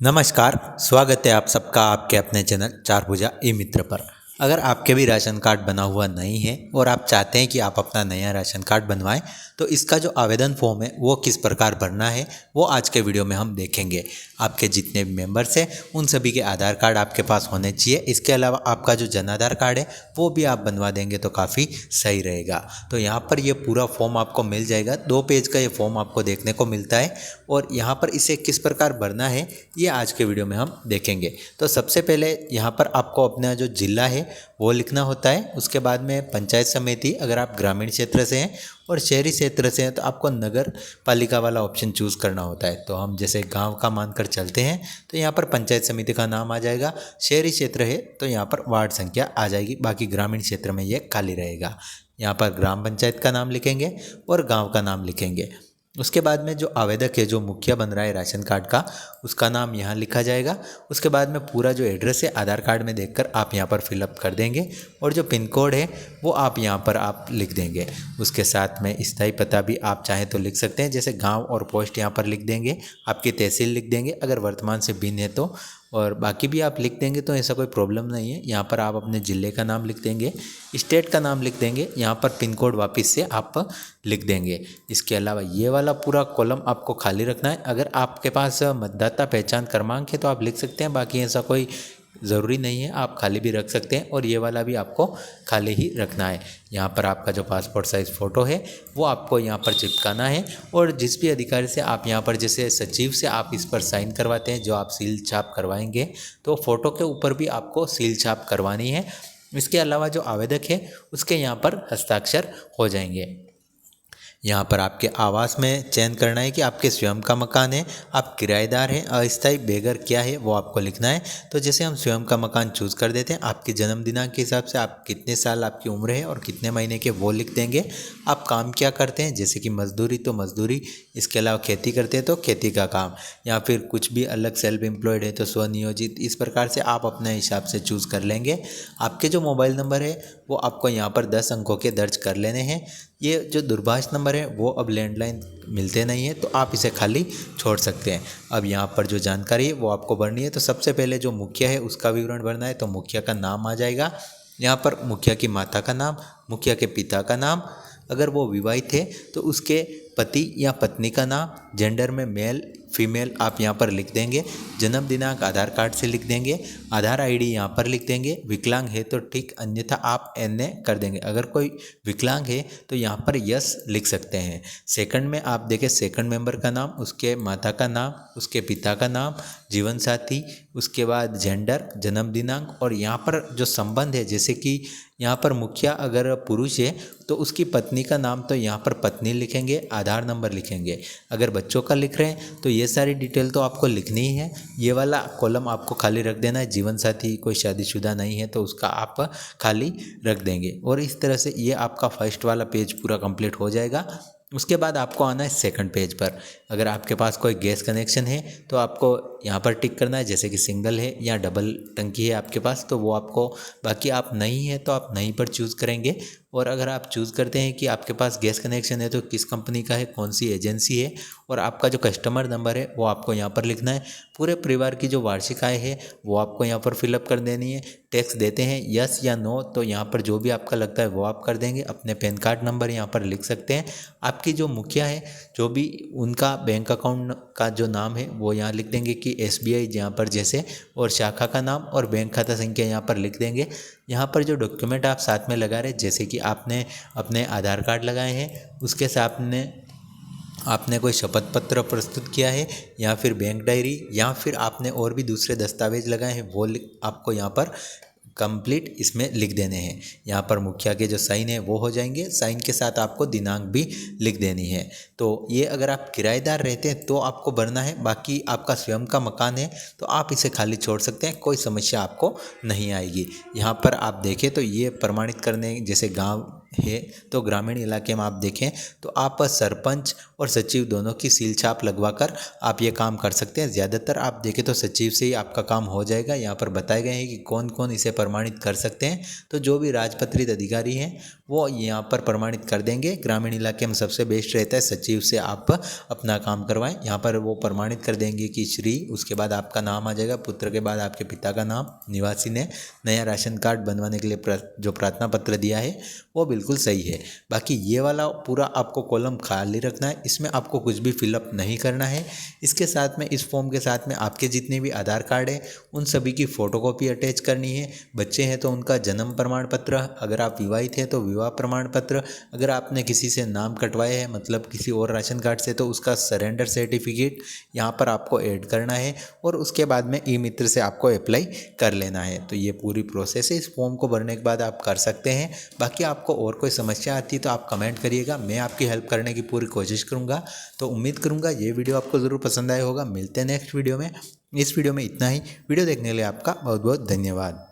नमस्कार, स्वागत है आप सबका आपके अपने चैनल चार भुजा ई मित्र पर। अगर आपके भी राशन कार्ड बना हुआ नहीं है और आप चाहते हैं कि आप अपना नया राशन कार्ड बनवाएं, तो इसका जो आवेदन फॉर्म है वो किस प्रकार भरना है वो आज के वीडियो में हम देखेंगे। आपके जितने भी मेंबर्स हैं उन सभी के आधार कार्ड आपके पास होने चाहिए। इसके अलावा आपका जो जन आधार कार्ड है वो भी आप बनवा देंगे तो काफ़ी सही रहेगा। तो यहाँ पर ये पूरा फॉर्म आपको मिल जाएगा, 2 पेज का ये फॉर्म आपको देखने को मिलता है और यहाँ पर इसे किस प्रकार भरना है ये आज के वीडियो में हम देखेंगे। तो सबसे पहले यहाँ पर आपको अपना जो ज़िला है वो लिखना होता है। उसके बाद में पंचायत समिति, अगर आप ग्रामीण क्षेत्र से हैं, और शहरी क्षेत्र से हैं तो आपको नगर पालिका वाला ऑप्शन चूज़ करना होता है। तो हम जैसे गांव का मानकर चलते हैं तो यहाँ पर पंचायत समिति का नाम आ जाएगा। शहरी क्षेत्र है तो यहाँ पर वार्ड संख्या आ जाएगी, बाकी ग्रामीण क्षेत्र में ये खाली रहेगा। यहाँ पर ग्राम पंचायत का नाम लिखेंगे और गाँव का नाम लिखेंगे। उसके बाद में जो आवेदक है, जो मुखिया बन रहा है राशन कार्ड का, उसका नाम यहाँ लिखा जाएगा। उसके बाद में पूरा जो एड्रेस है आधार कार्ड में देखकर आप यहाँ पर फिलअप कर देंगे और जो पिन कोड है वो आप यहाँ पर आप लिख देंगे। उसके साथ में स्थायी पता भी आप चाहें तो लिख सकते हैं, जैसे गांव और पोस्ट यहाँ पर लिख देंगे, आपकी तहसील लिख देंगे अगर वर्तमान से भिन्न है तो, और बाकी भी आप लिख देंगे तो ऐसा कोई प्रॉब्लम नहीं है। यहाँ पर आप अपने ज़िले का नाम लिख देंगे, स्टेट का नाम लिख देंगे, यहाँ पर पिन कोड वापस से आप लिख देंगे। इसके अलावा ये वाला पूरा कॉलम आपको खाली रखना है। अगर आपके पास मतदाता पहचान क्रमांक है तो आप लिख सकते हैं, बाकी ऐसा कोई ज़रूरी नहीं है, आप खाली भी रख सकते हैं। और ये वाला भी आपको खाली ही रखना है। यहाँ पर आपका जो पासपोर्ट साइज़ फ़ोटो है वो आपको यहाँ पर चिपकाना है। और जिस भी अधिकारी से आप यहाँ पर, जैसे सचिव से आप इस पर साइन करवाते हैं, जो आप सील छाप करवाएंगे, तो फ़ोटो के ऊपर भी आपको सील छाप करवानी है। इसके अलावा जो आवेदक है उसके यहाँ पर हस्ताक्षर हो जाएंगे। यहाँ पर आपके आवास में चयन करना है कि आपके स्वयं का मकान है, आप किराएदार हैं, अस्थायी बेघर क्या है वो आपको लिखना है। तो जैसे हम स्वयं का मकान चूज़ कर देते हैं, आपके जन्म दिनांक के हिसाब से आप कितने साल आपकी उम्र है और कितने महीने के वो लिख देंगे। आप काम क्या करते हैं, जैसे कि मजदूरी तो मजदूरी, इसके अलावा खेती करते हैं तो खेती का काम, या फिर कुछ भी अलग सेल्फ एम्प्लॉयड है तो स्वनियोजित। इस प्रकार से आप अपने हिसाब से चूज़ कर लेंगे। आपके जो मोबाइल नंबर है वो आपको यहाँ पर 10 अंकों के दर्ज कर लेने हैं। ये जो दूरभाष नंबर है वो अब लैंडलाइन मिलते नहीं है तो आप इसे खाली छोड़ सकते हैं। अब यहाँ पर जो जानकारी है वो आपको भरनी है। तो सबसे पहले जो मुखिया है उसका विवरण भरना है। तो मुखिया का नाम आ जाएगा, यहाँ पर मुखिया की माता का नाम, मुखिया के पिता का नाम, अगर वो विवाहित है तो उसके पति या पत्नी का नाम, जेंडर में मेल फीमेल आप यहाँ पर लिख देंगे, जन्म दिनांक आधार कार्ड से लिख देंगे, आधार आईडी यहाँ पर लिख देंगे। विकलांग है तो ठीक, अन्यथा आप NA कर देंगे। अगर कोई विकलांग है तो यहाँ पर यस लिख सकते हैं। सेकंड में आप देखें, सेकंड मेंबर का नाम, उसके माता का नाम, उसके पिता का नाम, जीवन साथी, उसके बाद जेंडर, जन्म दिनांक, और यहाँ पर जो संबंध है, जैसे कि यहाँ पर मुखिया अगर पुरुष है तो उसकी पत्नी का नाम तो यहाँ पर पत्नी लिखेंगे, आधार नंबर लिखेंगे। अगर बच्चों का लिख रहे हैं तो ये सारी डिटेल तो आपको लिखनी ही है। ये वाला कॉलम आपको खाली रख देना है। जीवन साथी कोई शादीशुदा नहीं है तो उसका आप खाली रख देंगे। और इस तरह से ये आपका फर्स्ट वाला पेज पूरा कंप्लीट हो जाएगा। उसके बाद आपको आना है सेकंड पेज पर। अगर आपके पास कोई गैस कनेक्शन है तो आपको यहाँ पर टिक करना है, जैसे कि सिंगल है या डबल टंकी है आपके पास तो वो आपको, बाकी आप नहीं है तो आप नहीं पर चूज़ करेंगे। और अगर आप चूज़ करते हैं कि आपके पास गैस कनेक्शन है तो किस कंपनी का है, कौन सी एजेंसी है, और आपका जो कस्टमर नंबर है वो आपको यहाँ पर लिखना है। पूरे परिवार की जो वार्षिक आय है वो आपको यहाँ पर फिलअप कर देनी है। टैक्स देते हैं यस या नो, तो यहाँ पर जो भी आपका लगता है वो आप कर देंगे। अपने पैन कार्ड नंबर यहाँ पर लिख सकते हैं। आपकी जो मुखिया है, जो भी उनका बैंक अकाउंट का जो नाम है वो यहाँ लिख देंगे कि SBI यहाँ पर जैसे, और शाखा का नाम और बैंक खाता संख्या यहाँ पर लिख देंगे। यहाँ पर जो डॉक्यूमेंट आप साथ में लगा रहे, जैसे कि आपने अपने आधार कार्ड लगाए हैं, उसके साथ में आपने कोई शपथ पत्र प्रस्तुत किया है, या फिर बैंक डायरी, या फिर आपने और भी दूसरे दस्तावेज लगाए हैं, वो आपको यहाँ पर कंप्लीट इसमें लिख देने हैं। यहाँ पर मुखिया के जो साइन है वो हो जाएंगे। साइन के साथ आपको दिनांक भी लिख देनी है। तो ये अगर आप किराएदार रहते हैं तो आपको भरना है, बाकी आपका स्वयं का मकान है तो आप इसे खाली छोड़ सकते हैं, कोई समस्या आपको नहीं आएगी। यहाँ पर आप देखें तो ये प्रमाणित करने, जैसे गाँव है तो ग्रामीण इलाके में आप देखें तो आप सरपंच और सचिव दोनों की सील छाप लगवा कर आप ये काम कर सकते हैं। ज़्यादातर आप देखें तो सचिव से ही आपका काम हो जाएगा। यहाँ पर बताए गए हैं कि कौन कौन इसे प्रमाणित कर सकते हैं। तो जो भी राजपत्रित अधिकारी हैं वो यहाँ पर प्रमाणित कर देंगे। ग्रामीण इलाके में सबसे बेस्ट रहता है सचिव से आप अपना काम करवाएं। यहाँ पर वो प्रमाणित कर देंगे कि श्री, उसके बाद आपका नाम आ जाएगा, पुत्र के बाद आपके पिता का नाम, निवासी ने नया राशन कार्ड बनवाने के लिए जो प्रार्थना पत्र दिया है वो बिल्कुल सही है। बाकी ये वाला पूरा आपको कॉलम खाली रखना है, इसमें आपको कुछ भी फिलअप नहीं करना है। इसके साथ में, इस फॉर्म के साथ में आपके जितने भी आधार कार्ड है उन सभी की फ़ोटोकॉपी अटैच करनी है। बच्चे हैं तो उनका जन्म प्रमाण पत्र, अगर आप विवाहित हैं तो विवाह प्रमाण पत्र, अगर आपने किसी से नाम कटवाए हैं मतलब किसी और राशन कार्ड से तो उसका सरेंडर सर्टिफिकेट यहाँ पर आपको ऐड करना है और उसके बाद में ई मित्र से आपको अप्लाई कर लेना है। तो ये पूरी प्रोसेस है। इस फॉर्म को भरने के बाद आप कर सकते हैं। बाकी आपको और कोई समस्या आती है तो आप कमेंट करिएगा, मैं आपकी हेल्प करने की पूरी कोशिश करूँगा। तो उम्मीद करूँगा ये वीडियो आपको ज़रूर पसंद आया होगा। मिलते हैं नेक्स्ट वीडियो में। इस वीडियो में इतना ही। वीडियो देखने के लिए आपका बहुत बहुत धन्यवाद।